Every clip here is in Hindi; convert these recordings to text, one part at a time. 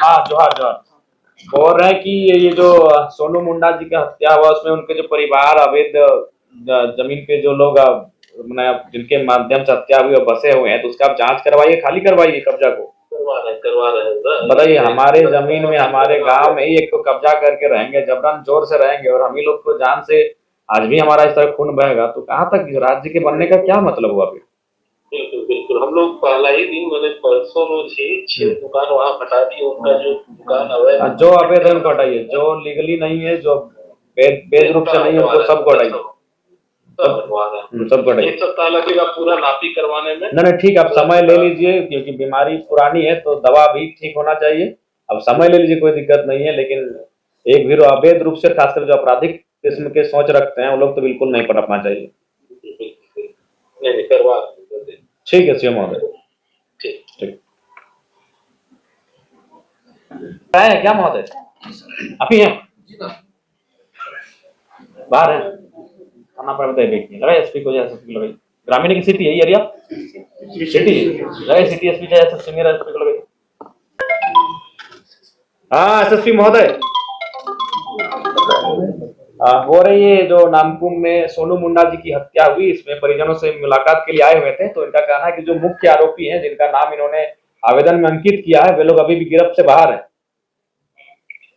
हाँ जोहार जोहार। बोल रहे हैं कि ये जो सोनू मुंडा जी का हत्या हुआ उसमें उनके जो परिवार अवैध जमीन पे जो लोग जिनके माध्यम से हत्या हुई और बसे हुए हैं तो उसका आप जांच करवाइए, खाली करवाइए कब्जा को। करवा रहे हैं। बताइए, हमारे जमीन में हमारे गांव में ही एक तो कब्जा करके रहेंगे, जबरन जोर से रहेंगे और हम ही लोग को जान से आज भी हमारा इस तरह खून बहेगा तो कहाँ तक राज्य के बनने का क्या मतलब हुआ फिर? बिल्कुल बिल्कुल, हम लोग पहला ही दिन मैंने परसों रोज ही 6 दुकान वहाँ हटा दी। उनका जो दुकान अवैध जो अवैध है उनको हटाइए, जो लीगली नहीं है, जो वैध रूप से नहीं है उनको सबको हटाइए। सबको हटाइए। एक सप्ताह लगेगा पूरा नापी करवाने में। नहीं ठीक, आप समय ले लीजिए क्योंकि बीमारी पुरानी है तो दवा भी ठीक होना चाहिए। अब समय ले लीजिए, कोई दिक्कत नहीं है, लेकिन एक भी अवैध रूप से खासकर जो आपराधिक किस्म के सोच रखते हैं वो लोग तो बिल्कुल नहीं पनपना चाहिए। नहीं करवा। ठीक है सीएम महोदय। ठीक है क्या महोदय? आप ही हैं? बाहर है, खाना पर बताइए। देखिए लगा एसपी को, एसपी को लगाइए। ग्रामीण की सिटी है ये एरिया, सिटी लगा सिटी एसपी चाहे एसपी मेरा एसपी को लगाइए। हाँ एसएसपी महोदय हो रही है जो नामकुम में सोनू मुंडा जी की हत्या हुई, इसमें परिजनों से मुलाकात के लिए आए हुए थे। तो इनका कहना है कि जो मुख्य आरोपी हैं जिनका नाम इन्होंने आवेदन में अंकित किया है वे लोग अभी भी गिरफ्त से बाहर हैं।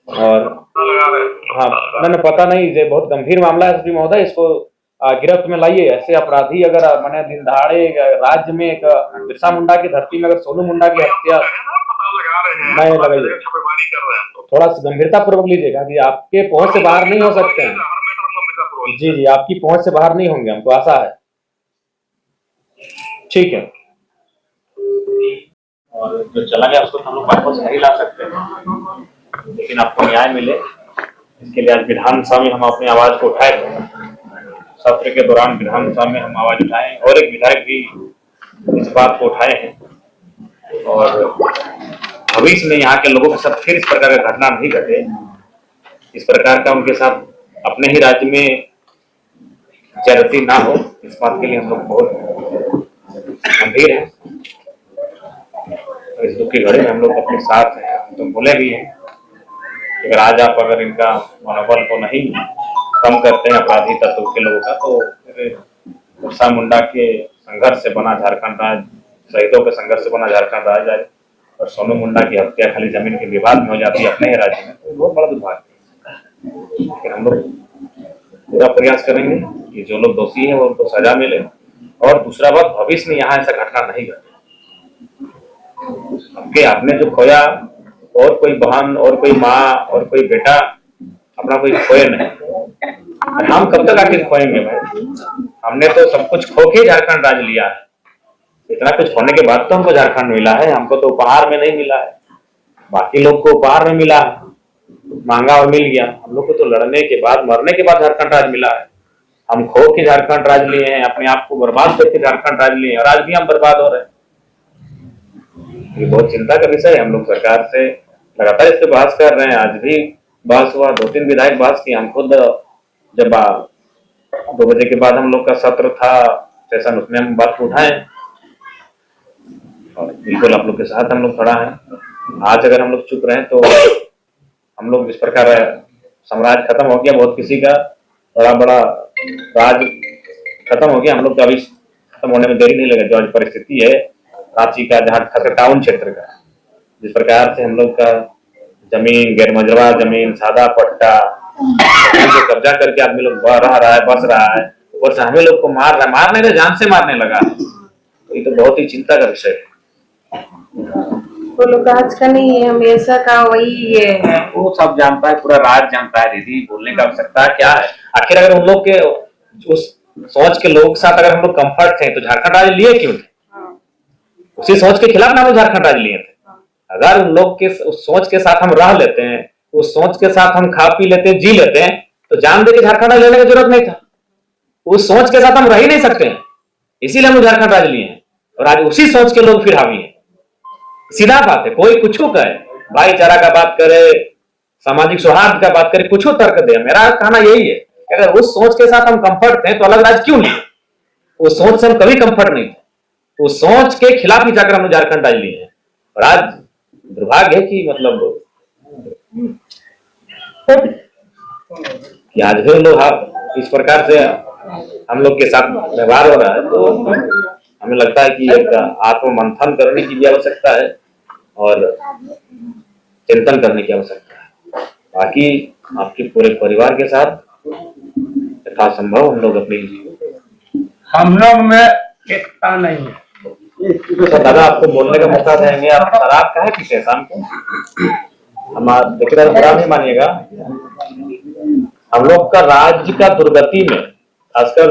और हाँ मैंने पता नहीं, ये बहुत गंभीर मामला है एसपी महोदय, इसको गिरफ्त में लाइए। ऐसे अपराधी अगर मैंने दिन दहाड़े राज्य में एक बिरसा मुंडा की धरती में अगर सोनू मुंडा की हत्या नहीं लगाइए, थोड़ा गंभीरता पूर्वक लीजिएगा कि आपके पहुंच से बाहर नहीं हो सकते हैं। जी जी आपकी पहुंच से बाहर नहीं होंगे, हमको आशा है। ठीक है, और जो चला गया उसको हम लोग वापस नहीं ला सकते हैं, लेकिन आपको न्याय मिले इसके लिए आज विधानसभा में हम अपनी आवाज को उठाए थे। सत्र के दौरान विधानसभा में हम आवाज उठाए और एक विधायक भी इस बात को उठाए हैं और भविष्य में यहाँ के लोगों के साथ फिर इस प्रकार का घटना नहीं घटे, इस प्रकार का उनके साथ अपने ही राज्य में ज्यादती ना हो, इस बात के लिए हम लोग बहुत गंभीर हैं। इस दुख की घड़ी में हम लोग अपने साथ हैं। हम तो बोले भी हैं अगर आज आप अगर इनका मनोबल को नहीं कम करते हैं अपराधी तत्व के लोगों का तो फिर बिरसा मुंडा के संघर्ष से बना झारखंड राज्य, शहीदों के संघर्ष से बना झारखंड राज्य आए और सोनू मुंडा की हत्या खाली जमीन के विवाद में हो जाती है अपने ही राज्य में, तो बहुत बड़ा दुर्भाग्य है। लेकिन हम लोग पूरा प्रयास करेंगे कि जो लोग दोषी हैं वो उनको सजा मिले और दूसरा बात भविष्य में यहाँ ऐसा घटना नहीं घटे। आपके आपने जो खोया और कोई बहन और कोई माँ और कोई बेटा अपना कोई खोए नहीं, हम कब तक आखिर खोएंगे भाई? हमने तो सब कुछ खो के झारखंड राज्य लिया है, इतना कुछ होने के बाद तो हमको झारखंड मिला है, हमको तो उपहार में नहीं मिला है, बाकी लोग को उपहार में मिला है, मांगा और मिल गया। हम लोग को तो लड़ने के बाद मरने के बाद झारखंड राज्य मिला है। हम खो के झारखंड राज्य लिए हैं, अपने आप को बर्बाद करके झारखंड राज्य लिए हैं और आज भी हम बर्बाद हो रहे हैं। ये बहुत चिंता का विषय है। हम लोग सरकार से लगातार इस पर बहस कर रहे हैं, आज भी बहस हुआ, 2-3 विधायक बहस की। हम खुद जब 2 बजे के बाद हम लोग का सत्र था सेशन, उसमें हम बात उठाए और बिल्कुल आप लोग के साथ हम लोग खड़ा हैं। आज अगर हम लोग चुप रहे तो हम लोग इस प्रकार साम्राज्य खत्म हो गया, बहुत किसी का बड़ा बड़ा राज खत्म हो गया। हम लोग का अभी खत्म होने में देरी नहीं लगा। जो आज परिस्थिति है रांची का, जहाँ खतर टाउन क्षेत्र का, जिस प्रकार से हम लोग का जमीन, गैरमजरवा जमीन, सादा पट्टा जो कब्जा करके आदमी लोग रह रहा है, बस रहा है, ऊपर से हमें लोग को मार रहा है, मारने का जान से मारने लगा। तो ये तो बहुत ही चिंता का विषय है। वो लोग आज का नहीं है, हमेशा का वही ये है। वो सब जानता है, पूरा राज्य जानता है दीदी, बोलने का आवश्यकता क्या है? आखिर अगर उन लोग के उस सोच के लोग के साथ अगर हम लोग कंफर्ट थे तो झारखंड राज्य लिए क्यों थे? उसी सोच के खिलाफ ना हम झारखंड राज्य लिए थे। अगर उन लोग के उस सोच के साथ हम रह लेते हैं, उस सोच के साथ हम खा पी लेते हैं, जी लेते हैं, तो जान दे के झारखंड राज्य लेने की जरूरत नहीं था। उस सोच के साथ हम रह ही नहीं सकते हैं, इसीलिए हम झारखंड राज्य लिए हैं और आज उसी सोच के लोग फिर हावी हैं। सीधा बात है, कोई कुछ को कहे, भाईचारा का बात करे, सामाजिक सौहार्द का बात करे, कुछ तर्क दे, मेरा कहना यही है कि अगर उस सोच के साथ हम कंफर्ट थे तो अलग राज्य क्यों लिए? उस सोच से हम कभी कंफर्ट नहीं थे, उस सोच के खिलाफ ही जाकर हम झारखंड राज्य लिए हैं। और आज दुर्भाग्य है कि मतलब कि आज भी लोग इस प्रकार से हम लोग के साथ व्यवहार हो रहा है, तो हमें लगता है कि एक आत्ममंथन करने की भी आवश्यकता है और चिंतन करने की आवश्यकता है। बाकी आपके पूरे परिवार के साथ यथासंभव हम लोग अपनी हम लोग में एकता नहीं है। तो दादा आपको बोलने का मौका देंगे। आप शराब काहे पीते हैं शाम को? हमारा देखिए, बुरा नहीं मानिएगा, हम लोग का राज्य का दुर्गति में, खासकर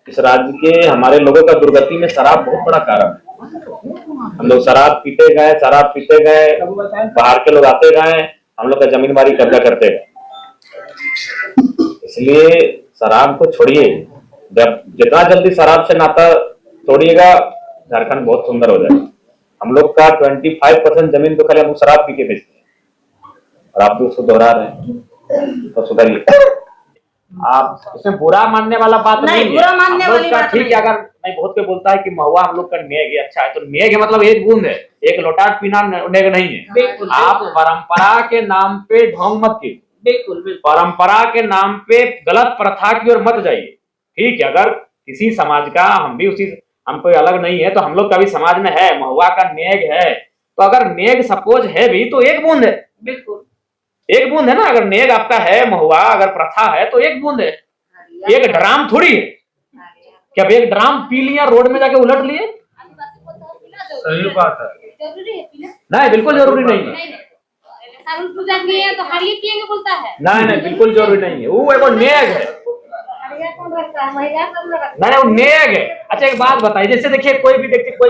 इस राज्य के हमारे लोगों का दुर्गति में शराब बहुत बड़ा कारण है। हम लोग शराब पीते गए, बाहर के लोग आते गए, हम लोग का जमीन बारी कब्जा करते गए। इसलिए शराब को छोड़िए, जब जितना जल्दी शराब से नाता तोड़िएगा झारखंड बहुत सुंदर हो जाएगा। हम लोग का 25% जमीन तो खाली हम शराब पी के बेचते हैं और आप भी उसको दोहरा रहे हैं, तो सुधरिए। आप इसमें बुरा मानने वाला बात नहीं है, बुरा मानने वाली बात ठीक है। अगर नहीं, बहुत कोई बोलता है कि महुआ हम लोग का नेग है, अच्छा है, तो नेग है मतलब एक बूंद है, एक लोटा पीना नेग नहीं है। आप परंपरा के नाम पे ढोंग मत कीजिए, बिल्कुल परंपरा के नाम पे गलत प्रथा की ओर मत जाइए। ठीक है, अगर किसी समाज का, हम भी उसी, हम कोई अलग नहीं है, तो हम लोग का भी समाज में है, महुआ का नेग है, तो अगर नेग सपोज है भी तो एक बूंद है, बिल्कुल एक बूंद है ना। अगर नेग आपका है, महुआ अगर प्रथा है तो एक बूंद है, एक ड्राम थोड़ी है कि अब एक ड्राम पी लिया रोड में जाके उलट लिए। सही बात है, नहीं, बिल्कुल जरूरी नहीं है। तो हरिये पिएंगे बोलता है। नहीं, बिल्कुल जरूरी नहीं है, वो एगो नेग है। नहीं, वो नेग है। अच्छा एक बात बताइए, जैसे देखिए कोई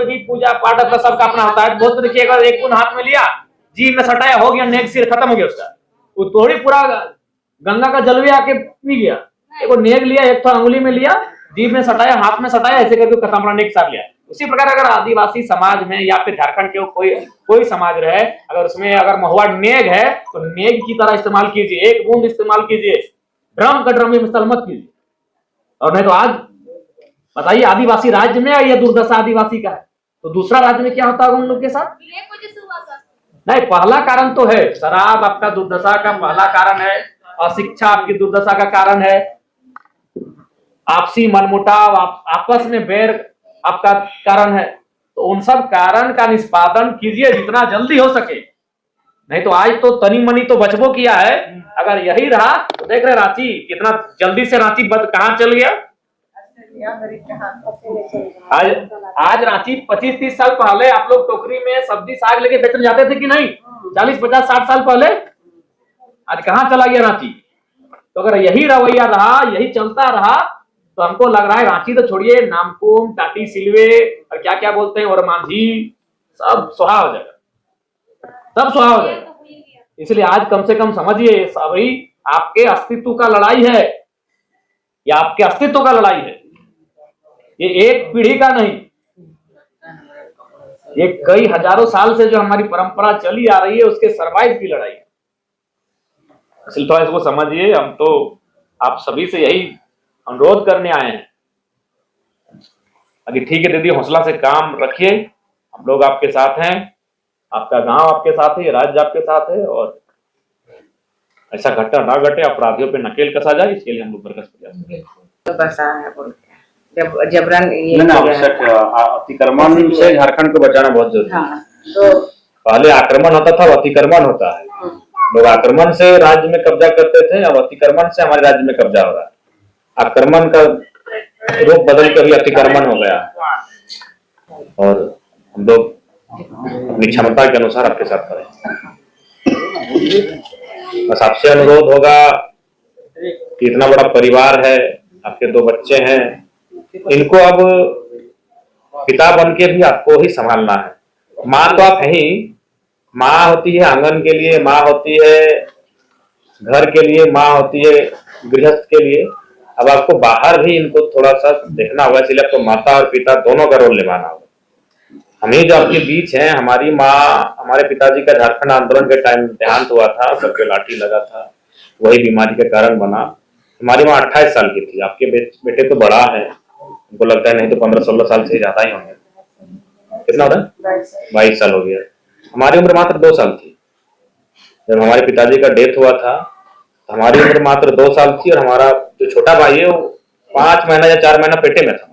भी पूजा पाठ अपना सबका अपना होता है। बहुत देखिए, अगर एक बूंद हाथ में लिया, जीभ में सटाया, हो गया नेग, सिर खत्म हो गया उसका। वो थोड़ी पूरा गंगा का जल भी आके पी गया। एक नेग लिया, एक तो अंगुली में लिया, जीभ में सटाया, हाथ में सटाया, ऐसे करके खत्म, अपना नेग साफ लिया। उसी प्रकार अगर आदिवासी समाज में या फिर झारखंड के कोई समाज रहे, अगर उसमें अगर महुआ नेग है तो नेग की तरह इस्तेमाल कीजिए, एक बूंद इस्तेमाल कीजिए, ड्रम का ड्रम में इस्तेमाल मत कीजिए। और नहीं तो आज बताइए, आदिवासी राज्य में यह दुर्दशा आदिवासी का है, तो दूसरा राज्य में क्या होता होगा उन लोग के साथ? नहीं, पहला कारण तो है शराब, आपका दुर्दशा का पहला कारण है। अशिक्षा आपकी दुर्दशा का कारण है। आपसी मनमुटाव, आपस में बैर आपका कारण है। तो उन सब कारण का निष्पादन कीजिए जितना जल्दी हो सके। नहीं तो आज तो तनी मनी तो बचबो किया है, अगर यही रहा तो देख रहे रांची कितना जल्दी से रांची कहाँ चल गया। आज रांची 25-30 साल पहले आप लोग टोकरी में सब्जी साग लेके बेचने जाते थे कि नहीं? 40-50-60 साल पहले। आज कहाँ चला गया रांची? तो अगर यही रवैया रहा, यही चलता रहा, तो हमको लग रहा है रांची तो छोड़िए, नामकुम, टाटी सिलवे और क्या क्या बोलते हैं, और मांझी, सब सुहा हो जाएगा, सब सुहा हो जाएगा। इसलिए आज कम से कम समझिए, सभी आपके अस्तित्व का लड़ाई है, या आपके अस्तित्व का लड़ाई है। ये एक पीढ़ी का नहीं, ये कई हजारों साल से जो हमारी परंपरा चली आ रही है, उसके सर्वाइव की लड़ाई है। इसलिए थोड़ा इसको समझिए। हम तो आप सभी से यही अनुरोध करने आए हैं। अभी ठीक है दीदी, हौसला से काम रखिए, हम लोग आपके साथ हैं, आपका गांव आपके साथ है, राज्य आपके साथ है, और ऐसा घटना ना घटे, अपराधियों पे नकेल कसा जाए, इसके लिए हम लोग बरकस जबरन अतिक्रमण से झारखंड को बचाना बहुत जरूरी है। तो पहले आक्रमण होता था, अब अतिक्रमण होता है। लोग आक्रमण से राज्य में कब्जा करते थे, अब अतिक्रमण से हमारे राज्य में कब्जा हो रहा है। आक्रमण का रूप बदल कर ही अतिक्रमण हो गया, और हम लोग अपनी क्षमता के अनुसार आपके साथ करें। बस आपसे अनुरोध होगा कि इतना बड़ा परिवार है, आपके 2 बच्चे हैं, इनको अब पिता बन के भी आपको ही संभालना है। माँ तो आप है ही, माँ होती है आंगन के लिए, माँ होती है घर के लिए, माँ होती है गृहस्थ के लिए। अब आपको बाहर भी इनको थोड़ा सा देखना होगा, इसलिए आपको माता और पिता दोनों का रोल निभाना होगा। हम ही जो आपके बीच हैं, हमारी माँ, हमारे पिताजी का झारखंड आंदोलन के टाइम देहांत हुआ था, सर पे लाठी लगा था, वही बीमारी के कारण बना। हमारी माँ 28 साल की थी, आपके बेटे तो बड़ा है, हमको लगता है नहीं तो 15-16 साल से ज्यादा ही होंगे। कितना हो रहा है? 22 साल हो गया। हमारी उम्र मात्र 2 साल थी। जब हमारे पिताजी का डेथ हुआ था तो हमारी उम्र मात्र 2 साल थी, और हमारा जो छोटा भाई है वो 5 महीना या 4 महीना पेटे में था।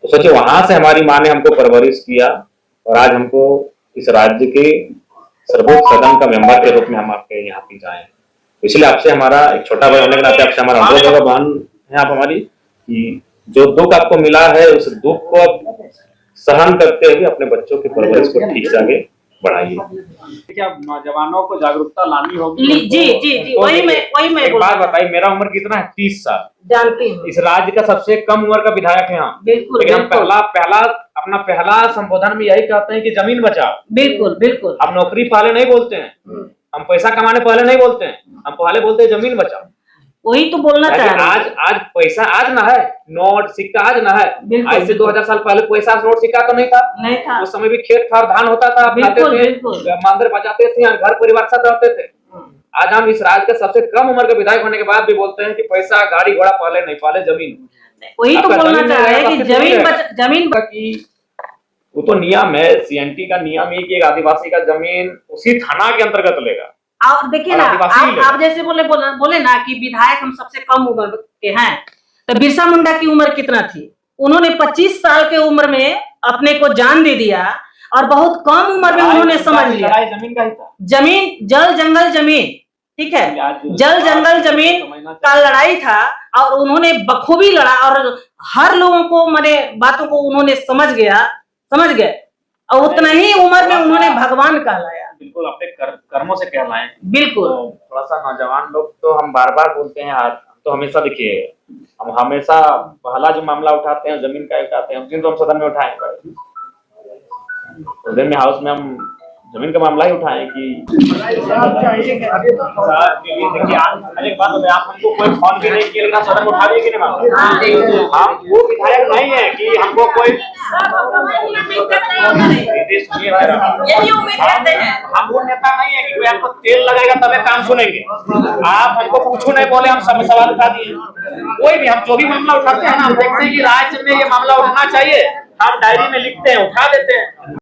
तो सोचिए, वहां से हमारी माँ ने हमको परवरिश किया, और आज हमको इस राज्य के सर्वोच्च सदन का मेंबर के रूप में हम आपके यहाँ पे जाए। इसलिए आपसे हमारा एक छोटा भाई होने के नाते आपसे हमारा अनुरोध होगा, बहन है आप हमारी, कि जो दुख आपको मिला है उस दुख को आप सहन करते हुए अपने बच्चों की परवरिश को ठीक से आगे बढ़ाइए। क्या नौजवानों को जागरूकता लानी होगी? जी जी जी, वही मैं एक बात बताइए, मेरा उम्र कितना है? 30 साल। जानती हूँ। इस राज्य का सबसे कम उम्र का विधायक है हम। बिल्कुल, लेकिन हम बिल्कुल। अपना पहला संबोधन में यही कहते हैं कि जमीन बचाओ। बिल्कुल बिल्कुल। हम नौकरी पहले नहीं बोलते हैं, हम पैसा कमाने पहले नहीं बोलते हैं, हम पहले बोलते हैं जमीन बचाओ। वही तो बोलना चाह रहे हैं। आज पैसा आज ना है, नोट सिक्का आज ना है। आज से 2000 साल पहले पैसा नोट सिक्का तो नहीं था। उस समय भी खेत खार धान होता था, खाते थे, मंदिर बजाते थे, घर परिवार के साथ रहते थे। आज हम इस राज्य के सबसे कम उम्र के विधायक होने के बाद भी बोलते हैं कि पैसा गाड़ी घोड़ा पहले नहीं, पहले जमीन। वही तो बोलना चाह रहे हैं कि जमीन की वो तो नियम है, सीएनटी का नियम है कि एक आदिवासी का जमीन उसी थाना के अंतर्गत लेगा। और देखिए ना, आप जैसे बोले ना कि विधायक हम सबसे कम उम्र के हैं, तो बिरसा मुंडा की उम्र कितना थी? उन्होंने 25 साल के उम्र में अपने को जान दे दिया, और बहुत कम उम्र में उन्होंने समझ लिया। जमीन का ही था। जमीन, जल जंगल जमीन, ठीक है, जल जंगल जमीन का लड़ाई था, और उन्होंने बखूबी लड़ा, और हर लोगों को माने बातों को उन्होंने समझ गए, और उतना ही उम्र में उन्होंने भगवान कहलाया। बिल्कुल, अपने कर्मों से कहलाएं। बिल्कुल। तो थोड़ा सा नौजवान लोग तो हम बार बार बोलते हैं, आज तो हमेशा देखिए, हम हमेशा पहला जो मामला उठाते हैं जमीन का उठाते हैं, उस दिन तो हम सदन में उठाएंगे, उस दिन में हाउस में हम जमीन का मामला ही उठाएं कि देखिए, एक बात बताइए, आप हमको कोई फोन भी नहीं किया, लेकिन सदन में उठा दिए कि नहीं मामला? हम वो विधायक नहीं है कि हमको कोई हम वो नेता नहीं है कि कोई आपको तेल लगाएगा तभी काम सुनेंगे। आप हमको पूछो नहीं बोले, हम सब सवाल उठा दिए। कोई भी हम जो भी मामला उठाते हैं ना, हम देखते हैं कि राज्य में ये मामला उठना चाहिए, हम डायरी में लिखते हैं, उठा देते हैं।